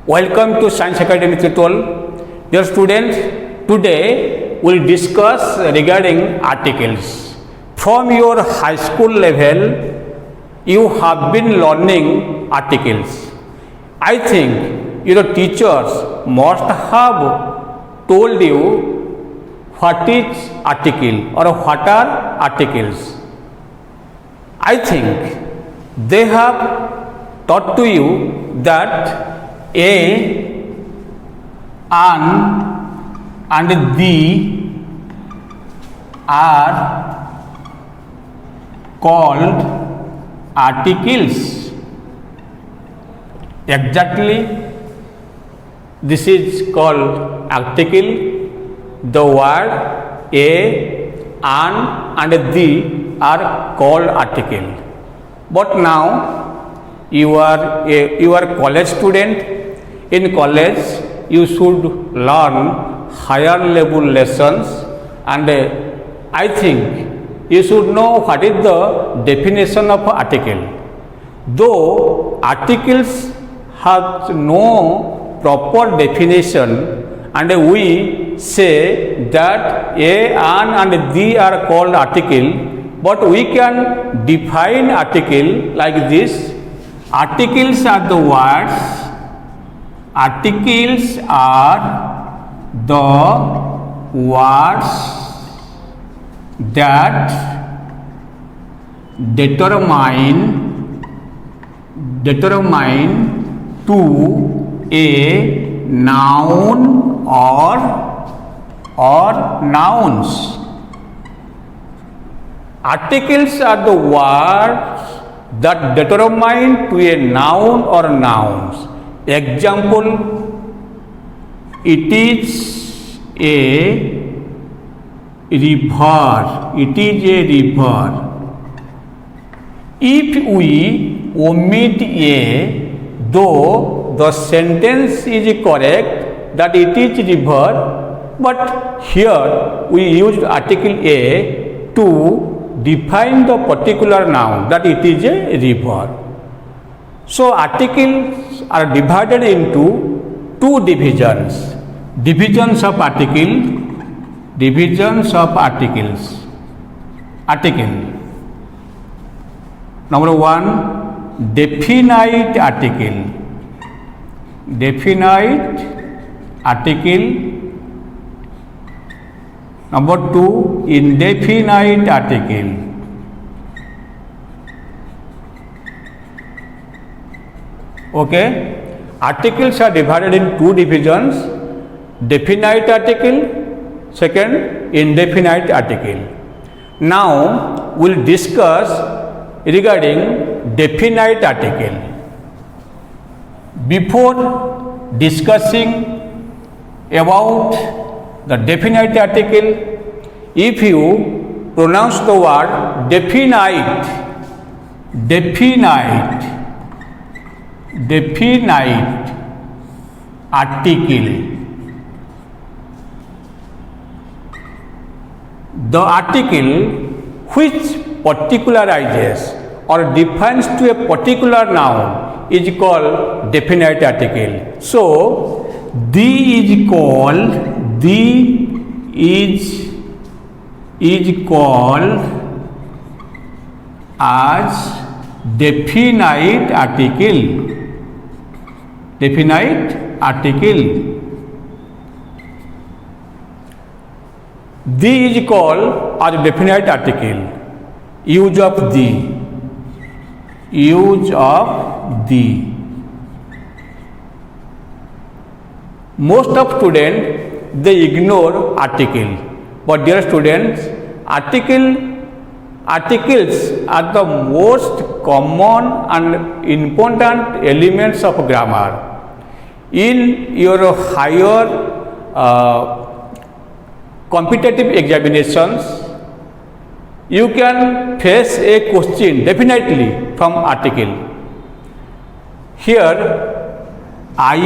Welcome to Science Academy Tutorial. Dear students, today we will discuss regarding articles. From your high school level, you have been learning articles. I think your teachers must have told you what is article or what are articles. I think they have taught to you that a, an and the are called articles. Exactly, this is called article. The word a, an and the are called article. But now you are a college student. In college, you should learn higher level lessons, and I think you should know what is the definition of article. Though articles have no proper definition, and we say that a, an and the are called article, but we can define article like this. Articles are the words. Articles are the words that determine to a noun or nouns. Articles are the words that determine to a noun or nouns. Example, it is a river. It is a river. If we omit a, though the sentence is correct that it is river, but here we used article a to define the particular noun that it is a river. So articles are divided into two divisions. Divisions of article. Divisions of articles. Article. Number one, definite article. Definite article. Number two, indefinite article. Okay, articles are divided in two divisions: definite article, second indefinite article. Now we will discuss regarding definite article. Before discussing about the definite article, if you pronounce the word definite article, the article which particularizes or defines to a particular noun is called definite article. So the is called as definite article. Definite article. The is called as definite article. Use of the. Use of the. Most of students they ignore article, but dear students, articles are the most common and important elements of grammar. In your higher competitive examinations, you can face a question definitely from article. Here, I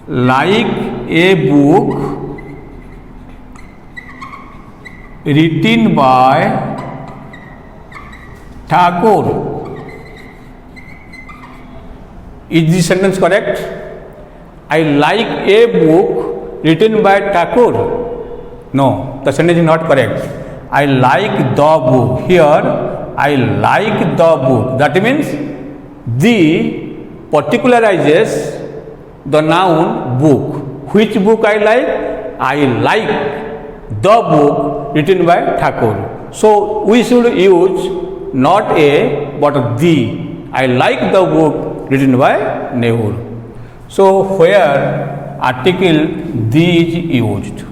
like a book written by Tagore. Is this sentence correct? I like a book written by Thakur. No, the sentence is not correct. I like the book. Here, I like the book. That means the particularizes the noun book. Which book I like? I like the book written by Thakur. So we should use not a but the. I like the book written by Nehru. So where article the is used.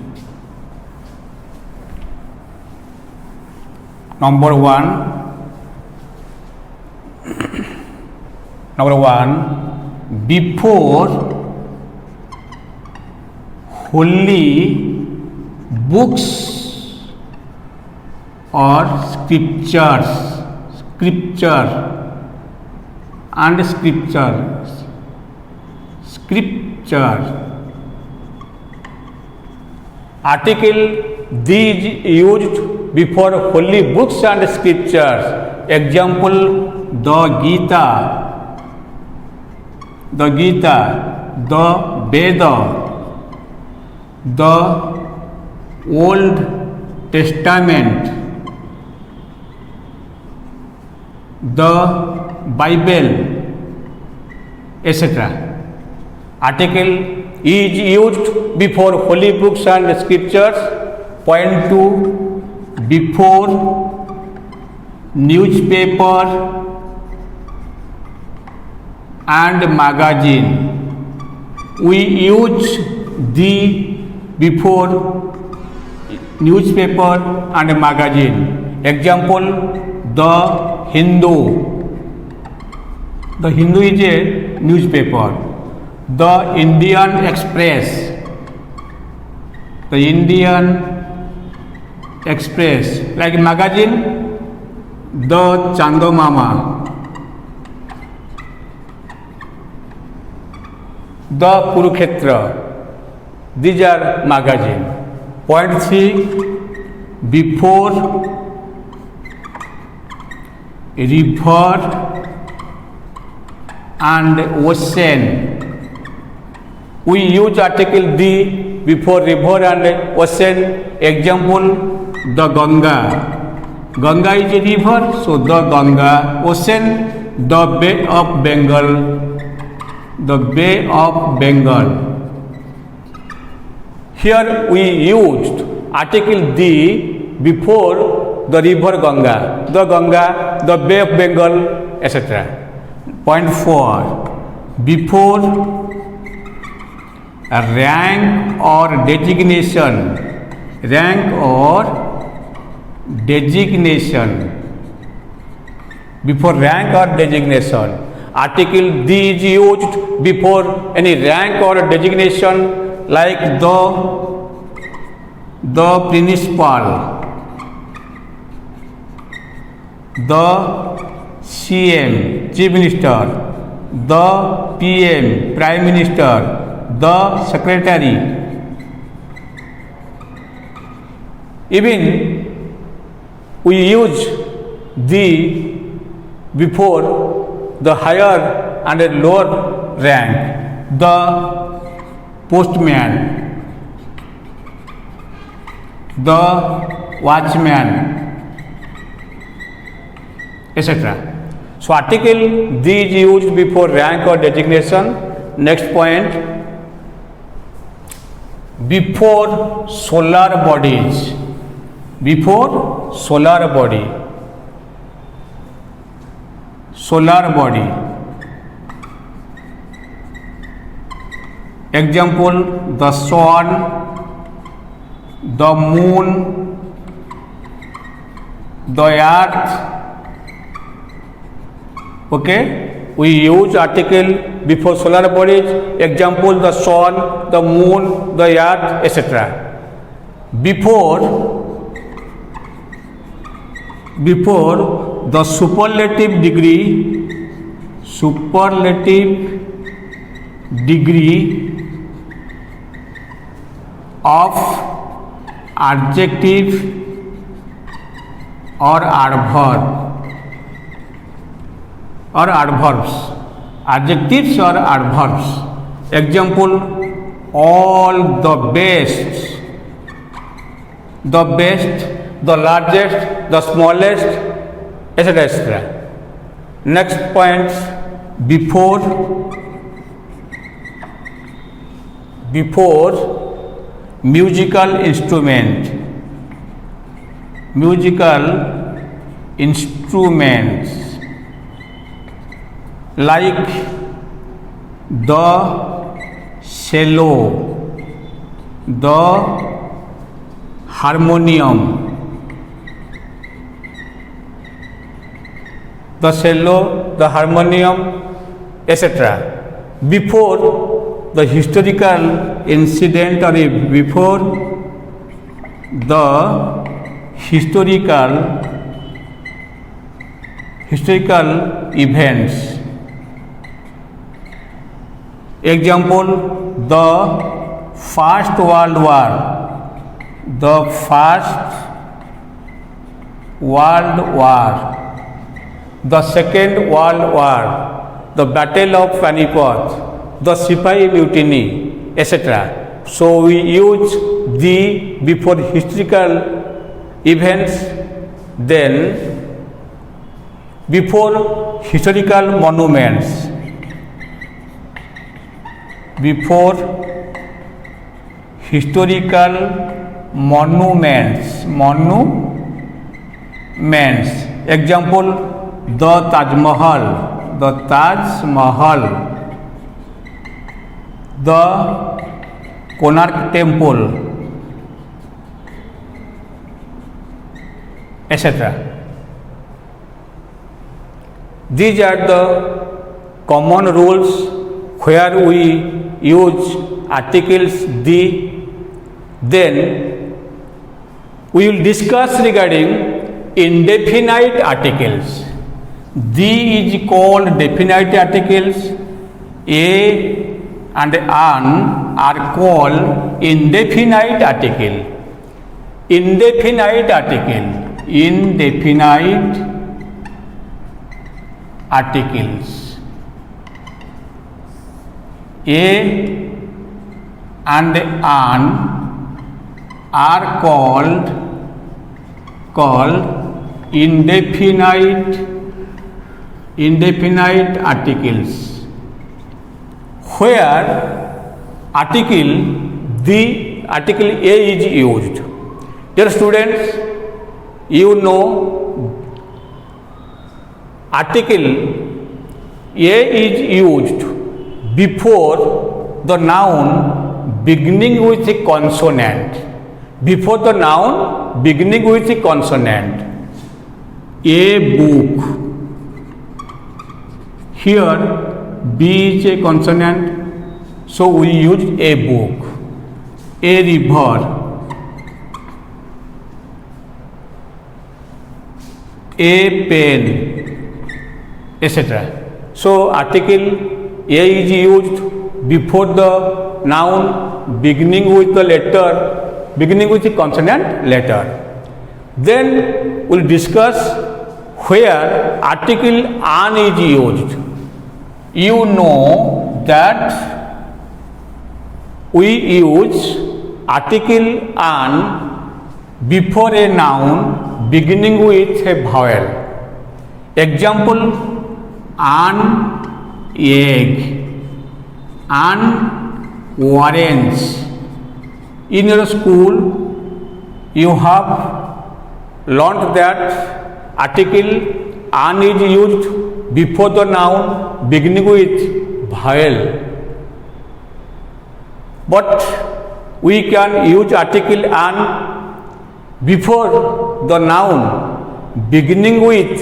Number one, before holy books or scripture and scripture. Article the is used before holy books and scriptures. Example, the Gita, the Veda, the Old Testament, the Bible, etc. Article is used before holy books and scriptures. Point 2, before newspaper and magazine. We use the before newspaper and magazine. Example, the Hindu. The Hindu is a newspaper. The Indian Express. The Indian Express, like magazine, the Chandomama, the Kurukshetra. These are magazine. Point 3, before river and ocean. We use article the before river and ocean. Example, the Ganga. Ganga is a river, so the Ganga. Ocean, the Bay of Bengal. The Bay of Bengal. Here we used article the before the river Ganga, the Bay of Bengal, etc. Point 4, before a rank or designation. Before rank or designation. Article the is used before any rank or designation, like the principal, the CM, Chief Minister, the PM, Prime Minister, the Secretary. Even we use the before the higher and a lower rank, the postman, the watchman, etc. So article the is used before rank or designation. Next point, before solar bodies. Before solar body. Solar body. Example, the sun, the moon, the earth. Okay, we use article before solar bodies. Example, the sun, the moon, the earth, etc. Before the superlative degree of adjective or adverb or adverbs. adjectives or adverbs. Example, all the best, the largest, the smallest, etc. etc. Next point, before musical instruments like the cello, the harmonium, etc. Before the historical incident or before the historical events. Example, the First World War, the Second World War, the Battle of Panipat, the Sipahi Mutiny, etc. So we use the before historical events, then before historical monuments, example, the Taj Mahal, the Konark Temple, etc. These are the common rules where we use articles the. Then we will discuss regarding indefinite articles. The is called definite articles. A and an are called indefinite article. Indefinite articles. A and an are called indefinite articles, where article A is used. Dear students, you know article A is used before the noun beginning with a consonant. Before the noun beginning with a consonant. A book. Here B is a consonant, so we use a book. A river. A pen, etc. So article A is used before the noun beginning with the consonant letter. Then we will discuss where article an is used. You know that we use article an before a noun beginning with a vowel. Example, an egg, an orange. In your school, you have learnt that article an is used before the noun beginning with vowel. But we can use article an before the noun beginning with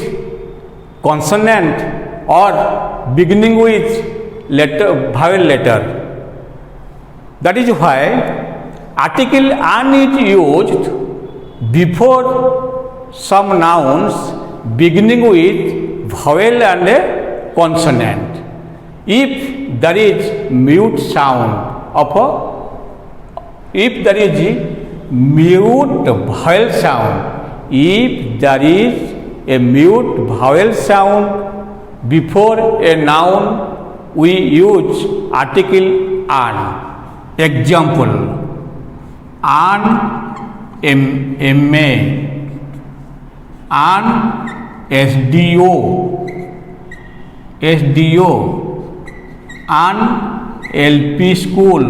consonant or beginning with vowel letter. That is why article an is used before some nouns beginning with vowel and a consonant. If there is mute sound if there is mute vowel sound before a noun we use article an. Example, an MA, an SDO, an LP school.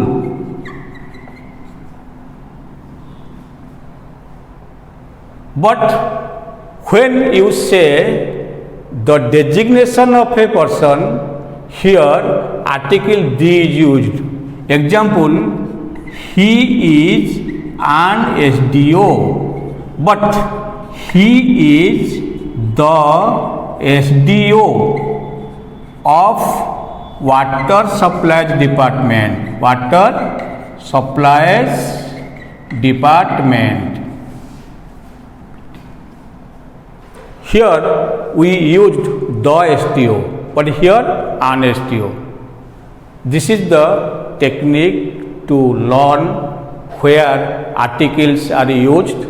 But when you say the designation of a person, here article D is used. Example, he is an SDO, but he is the SDO of water supplies department. Water supplies department. Here we used the STO, but here an STO. This is the technique to learn where articles are used.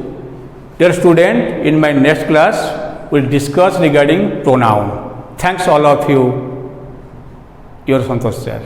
Dear student, in my next class, we'll discuss regarding pronoun. Thanks all of you. Your Santosh sir.